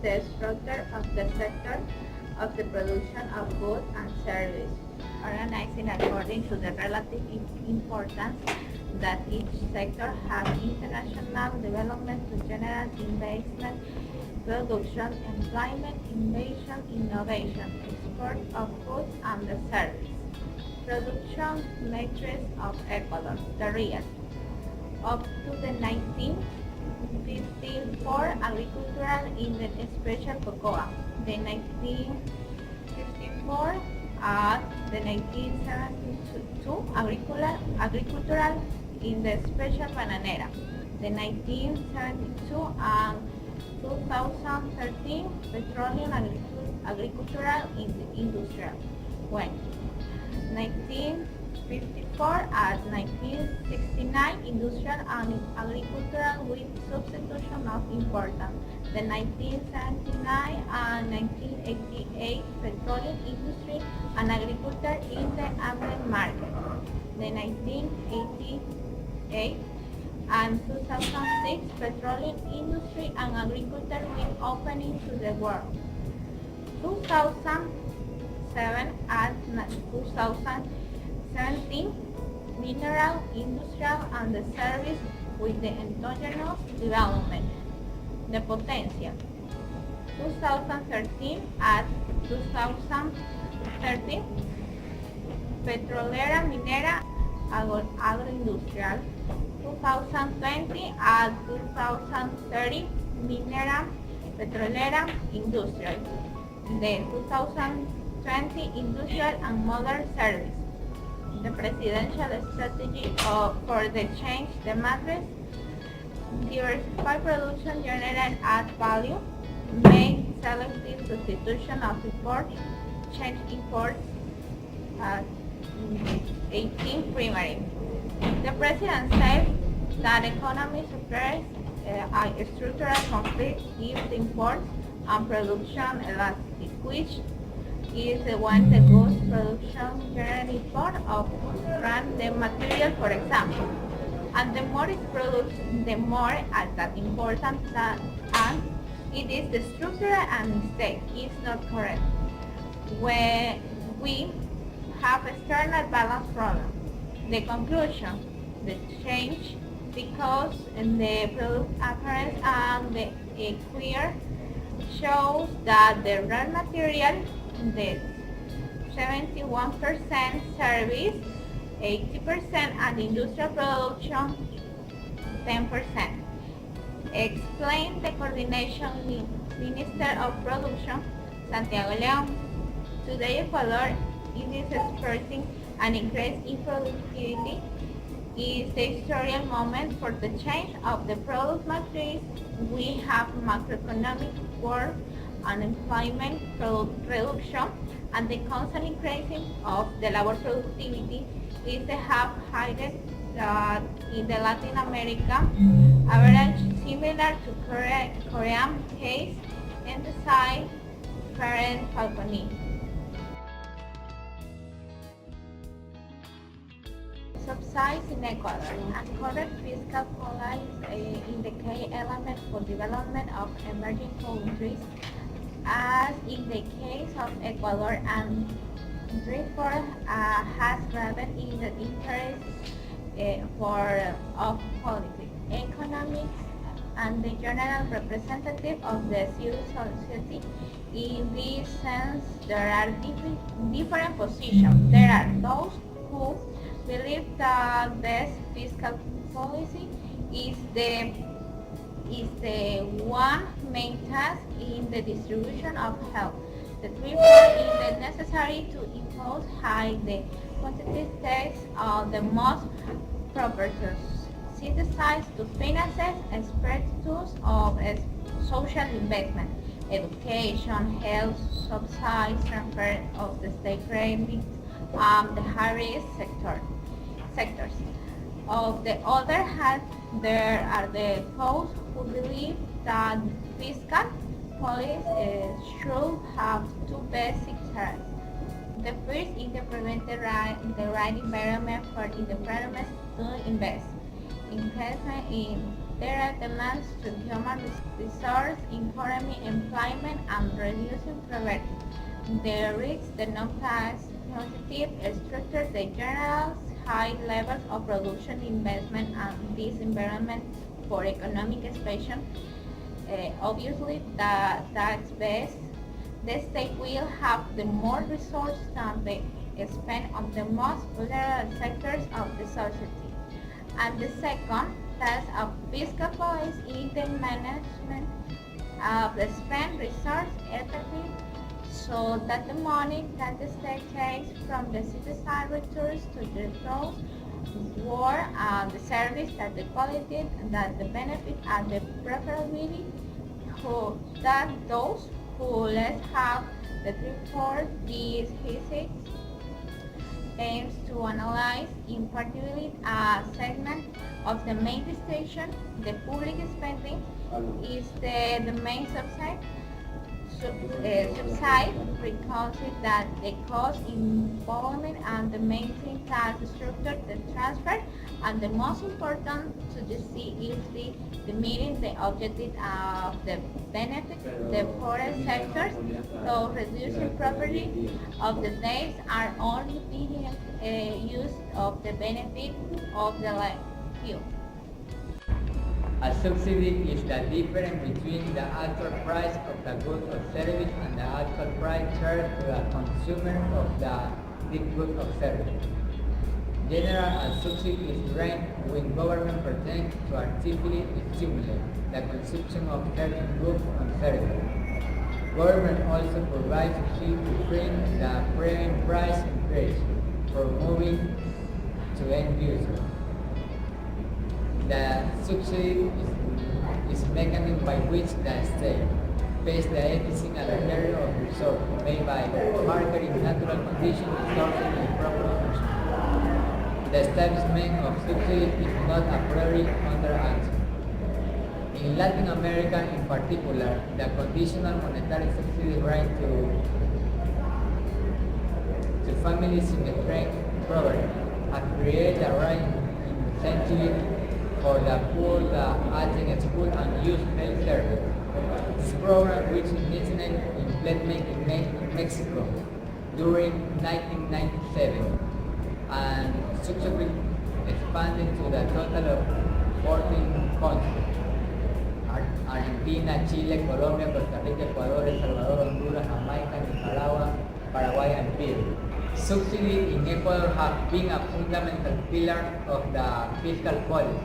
the structure of the sector of the production of goods and services, organizing according to the relative importance that each sector has international development to general investment, production, employment, innovation, export of goods and the service. Production matrix of Ecuador, the real. Up to the 1954 agricultural in the special cocoa, the 1954 and the 1972 agricultural in the special bananera, the 1972 and 2013 petroleum agricultural in the industrial. When 1954 and 1969 industrial and agricultural with substitution of important. The 1979 and 1988 petroleum industry and agriculture in the American market. The 1988 and 2006 petroleum industry and agriculture with opening to the world. 2007 and 2017 mineral, industrial and the service with the endogenous development. The potential 2013 and 2013 petrolera, minera, agroindustrial. 2020 and 2030 minera, petrolera, industrial. The 2020 industrial and modern service. The presidential strategy for the change the matrix, diversify production, generate add value, make selective substitution of imports, change imports, 18 primary. The president said that economy suffers a structural conflict if the imports and production elastic, which is the one the goods production generally import of random material, for example. And the more it produced, the more that important that, and it is the structure and mistake is not correct. When we have external balance problem, the conclusion, the change, because the product appearance and the queer shows that the raw material, the 71% service, 80% and industrial production, 10%. Explain the coordination Minister of Production, Santiago León. Today Ecuador is experiencing an increase in productivity. Is the historical moment for the change of the product matrix. We have macroeconomic growth, unemployment reduction, and the constant increasing of the labor productivity is the have highest in the Latin America average, similar to Korean case, emphasize Karen Falconi. Subsides in Ecuador. A correct fiscal policy is the key element for development of emerging countries, as in the case of Ecuador, and reform has driven in the interest of politics, economics, and the general representative of the civil society. In this sense, there are different positions. There are those who believe that best fiscal policy is the one main task in the distribution of health. The therefore is the necessary to impose high the quantitative tax on the most properties, synthesize to finances expertise of social investment, education, health, subsidies, transfer of the state credit, the high-risk sectors. On the other hand, there are the those who believe that fiscal policy should have two basic tasks. The first is to prevent the right environment for entrepreneurs to invest. Investment in There are demands to human resource, encouraging employment and reducing poverty. There is the non-tax positive structure, the general high levels of production, investment, and this environment for economic expansion. Obviously, that's best. The state will have the more resources than they spend on the most vulnerable sectors of the society. And the second, task of fiscal policy is the management of the spent resource effectively so that the money that the state takes from the citizen returns to the those war the service that the quality that the benefit and the preferability who that those who less have the report these physics aims to analyze in particular a segment of the main station. The public spending is the main subside recognizes that the cost involvement and the maintenance tax structure, the transfer, and the most important to the see is the meeting the objective of the benefit the forest sectors, so reducing property of the days are only being used of the benefit of the land field. A subsidy is the difference between the actual price of the good or service and the actual price charged to the consumer of the good or service. Generally, a subsidy is granted when government pretends to artificially stimulate the consumption of certain goods and services. Government also provides subsidy to bring the prevent price increase for moving to end users. The subsidy is a mechanism by which the state pays the efficient allocation of resources made by marketing natural conditions, resources, and proper function. The establishment of subsidies is not a priori under action. In Latin America in particular, the conditional monetary subsidy grant to families in extreme poverty have created a right incentive for the poor to attend school and use health service. This program, which initiated implemented in Mexico during 1997 and subsequently expanded to the total of 14 countries: Argentina, Chile, Colombia, Costa Rica, Ecuador, El Salvador, Honduras, Jamaica, Nicaragua, Paraguay, and Peru. Subsidies in Ecuador have been a fundamental pillar of the fiscal policy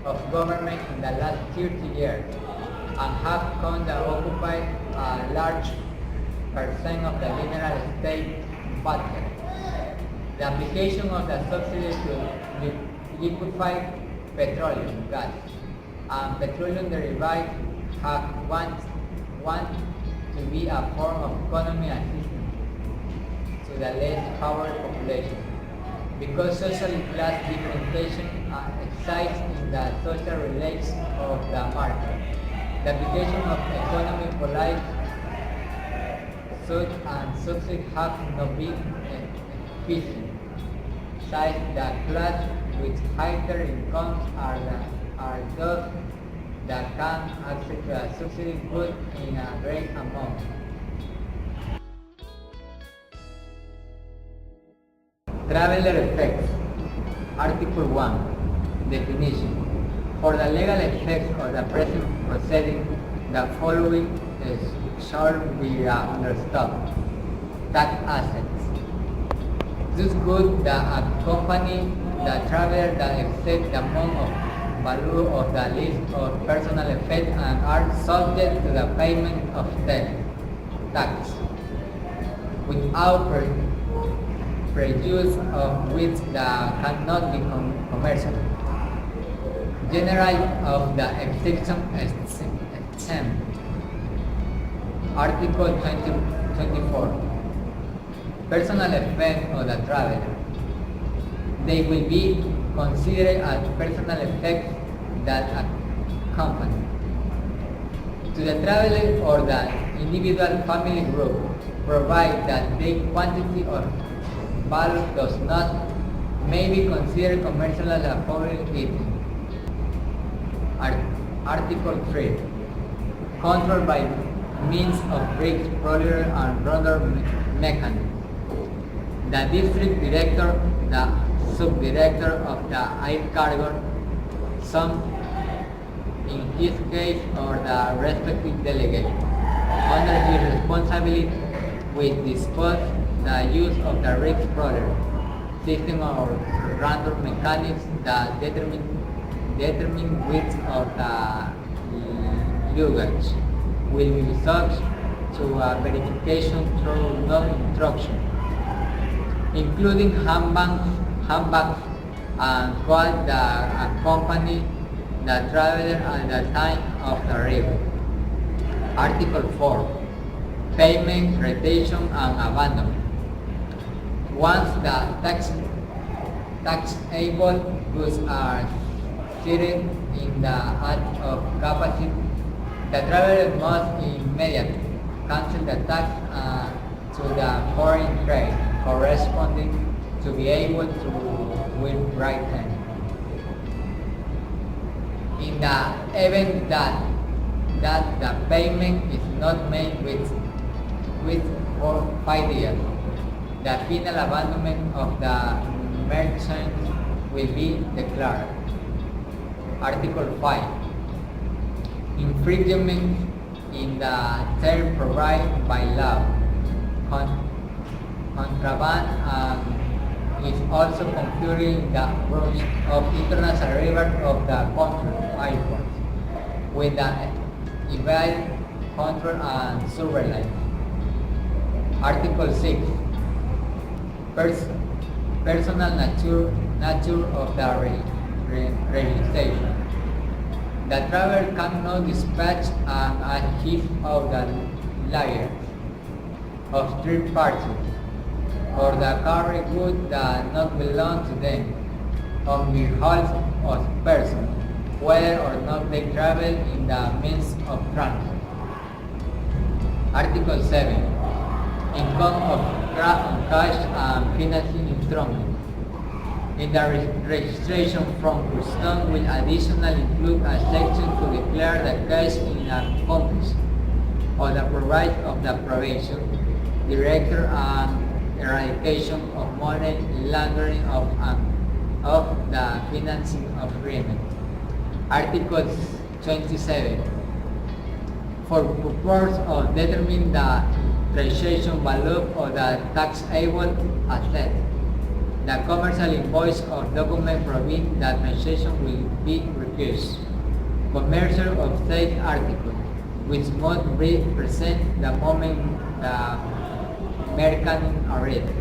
of government in the last 30 years and have come to occupy a large percent of the general state budget. The application of the subsidy to liquefy petroleum, gas, and petroleum derivatives have want to be a form of economic assistance to the less powerful population. Because social class differentiation exists in the social relations of the market, the application of economic policy and subsidies have not been efficient. Besides, the class with higher incomes are those that can access the subsidy goods in a great amount. Traveler effects. Article 1. Definition. For the legal effects of the present proceeding, the following shall be understood. Tax assets. These goods that accompany the traveler that exceed the amount of value of the list of personal effects and are subject to the payment of tax without prejudice of which cannot be commercial. General of the exception exempt. Article 24. Personal effect of the traveler. They will be considered as personal effects that accompany to the traveler or the individual family group, provide that the quantity or value does not may be considered commercial as a public item. Article 3. Control by means of rigs, roller and rudder mechanism. The district director, the sub-director of the air cargo, some in his case, or the respective delegate, under his responsibility, will dispose the use of the rigs roller system or random mechanism that determine width of the luggage will be subject to a verification through non-instruction, including handbags and what that accompany the traveler at the time of the arrival. Article 4. Payment, retention, and abandonment. Once the taxable goods are seated in the act of capacity, the traveler must immediately cancel the tax to the foreign trade corresponding to be able to win right hand. In the event that the payment is not made for 5 years, the final abandonment of the merchant will be declared. Article 5. Infringement in the term provided by law. Contraband is also configuring the rules of international river of the country airports with the evade, control and surveillance. Article 6. Personal nature of the registration. The traveler cannot dispatch a heap of the layers of third parties or the carry goods that not belong to them on behalf of persons, whether or not they travel in the means of transport. Article 7. Income of cash and financing instruments. In the registration from custom will additionally include a section to declare the cash in accomplice or the right of the probation, director and eradication of money laundering of the financing agreement. Article 27. For purpose of determining the taxation value of the taxable asset, the commercial invoice or document proving that taxation will be refused. Commercial of said article, which must represent the moment the merchant arrived.